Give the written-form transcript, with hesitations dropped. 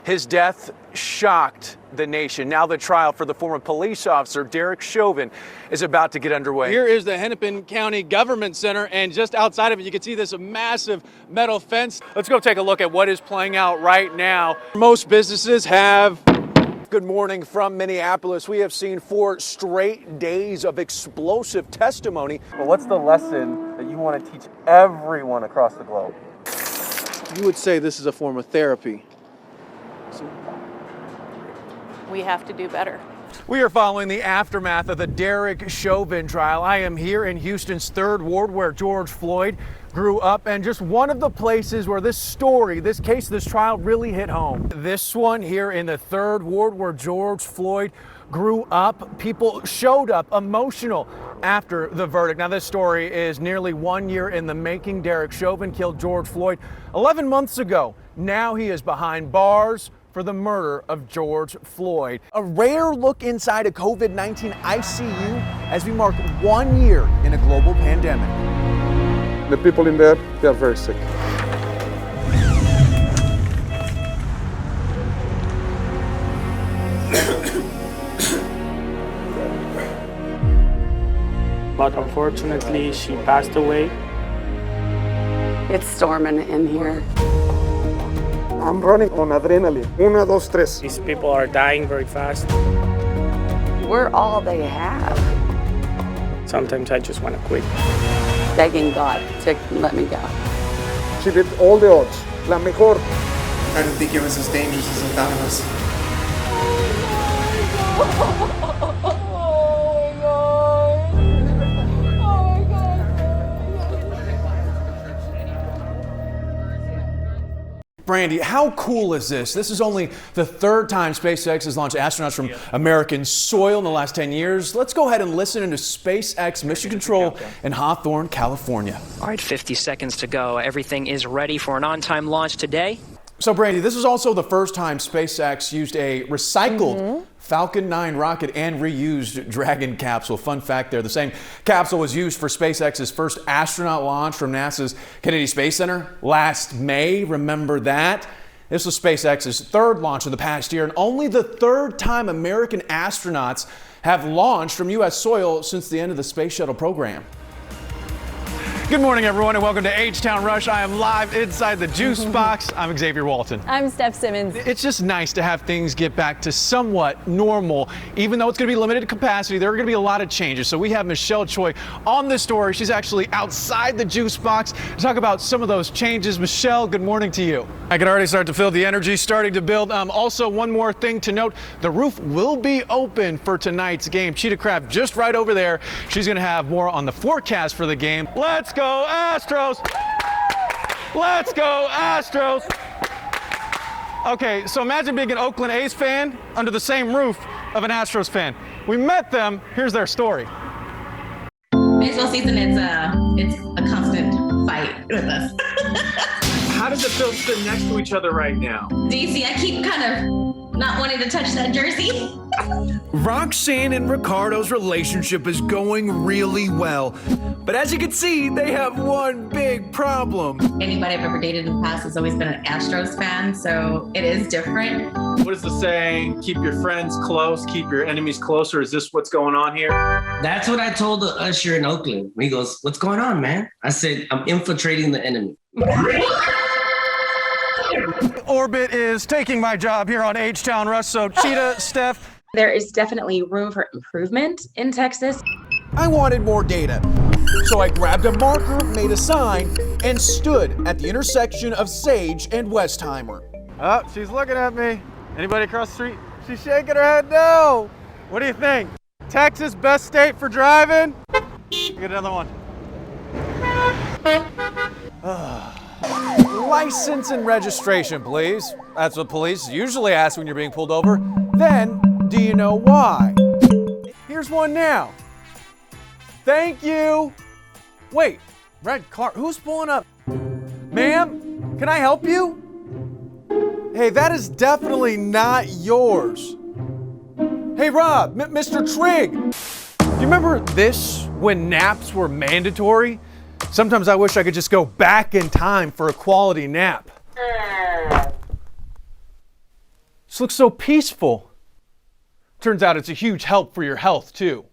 His death shocked the nation. Now the trial for the former police officer, Derek Chauvin, is about to get underway. Here is the Hennepin County Government Center, and just outside of it, you can see this massive metal fence. Let's go take a look at what is playing out right now. Most businesses have... Good morning from Minneapolis. We have seen 4 straight days of explosive testimony. But what's the lesson that you want to teach everyone across the globe? You would say this is a form of therapy. We have to do better. We are following the aftermath of the Derek Chauvin trial. I am here in Houston's 3rd Ward where George Floyd grew up, and just one of the places where this story, this case, this trial really hit home. This one here in the 3rd Ward where George Floyd grew up. People showed up emotional after the verdict. Now this story is nearly 1 year in the making. Derek Chauvin killed George Floyd 11 months ago. Now he is behind bars for the murder of George Floyd. A rare look inside a COVID-19 ICU as we mark 1 year in a global pandemic. The people in there, they are very sick. But unfortunately, she passed away. It's storming in here. I'm running on adrenaline. 1, 2, 3. These people are dying very fast. We're all they have. Sometimes I just want to quit. Begging God to let me go. She did all the odds. La mejor. I don't think it was as dangerous as I thought it was. Brandy, how cool is this? This is only the 3rd time SpaceX has launched astronauts from American soil in the last 10 years. Let's go ahead and listen into SpaceX Mission Control in Hawthorne, California. All right, 50 seconds to go. Everything is ready for an on-time launch today. So, Brandy, this is also the first time SpaceX used a recycled Falcon 9 rocket and reused Dragon capsule. Fun fact there, the same capsule was used for SpaceX's first astronaut launch from NASA's Kennedy Space Center last May. Remember that? This was SpaceX's 3rd launch of the past year, and only the 3rd time American astronauts have launched from U.S. soil since the end of the Space Shuttle program. Good morning, everyone, and welcome to H-Town Rush. I am live inside the juice box. I'm Xavier Walton. I'm Steph Simmons. It's just nice to have things get back to somewhat normal. Even though it's going to be limited capacity, there are going to be a lot of changes. So we have Michelle Choi on this story. She's actually outside the juice box to talk about some of those changes. Michelle, good morning to you. I can already start to feel the energy starting to build. Also, one more thing to note, the roof will be open for tonight's game. Cheetah Craft just right over there. She's going to have more on the forecast for the game. Let's go Astros! Let's go Astros! Okay, so imagine being an Oakland A's fan under the same roof of an Astros fan. We met them. Here's their story. Baseball season, it's a constant fight with us. How does it feel sitting next to each other right now? DC, I keep kind of not wanting to touch that jersey. Roxanne and Ricardo's relationship is going really well. But as you can see, they have one big problem. Anybody I've ever dated in the past has always been an Astros fan, so it is different. What is the saying? Keep your friends close, keep your enemies closer. Is this what's going on here? That's what I told the usher in Oakland. He goes, "What's going on, man?" I said, "I'm infiltrating the enemy." Orbit is taking my job here on H-Town Rush. So Cheetah, Steph. There is definitely room for improvement in Texas. I wanted more data, so I grabbed a marker, made a sign, and stood at the intersection of Sage and Westheimer. Oh, she's looking at me. Anybody across the street? She's shaking her head no. What do you think? Texas, best state for driving? Get another one. License and registration, please. That's what police usually ask when you're being pulled over. Then, do you know why? Here's one now. Thank you. Wait, red car, who's pulling up? Ma'am, can I help you? Hey, that is definitely not yours. Hey, Rob, Mr. Trigg. Do you remember this when naps were mandatory? Sometimes I wish I could just go back in time for a quality nap. This looks so peaceful. Turns out it's a huge help for your health, too.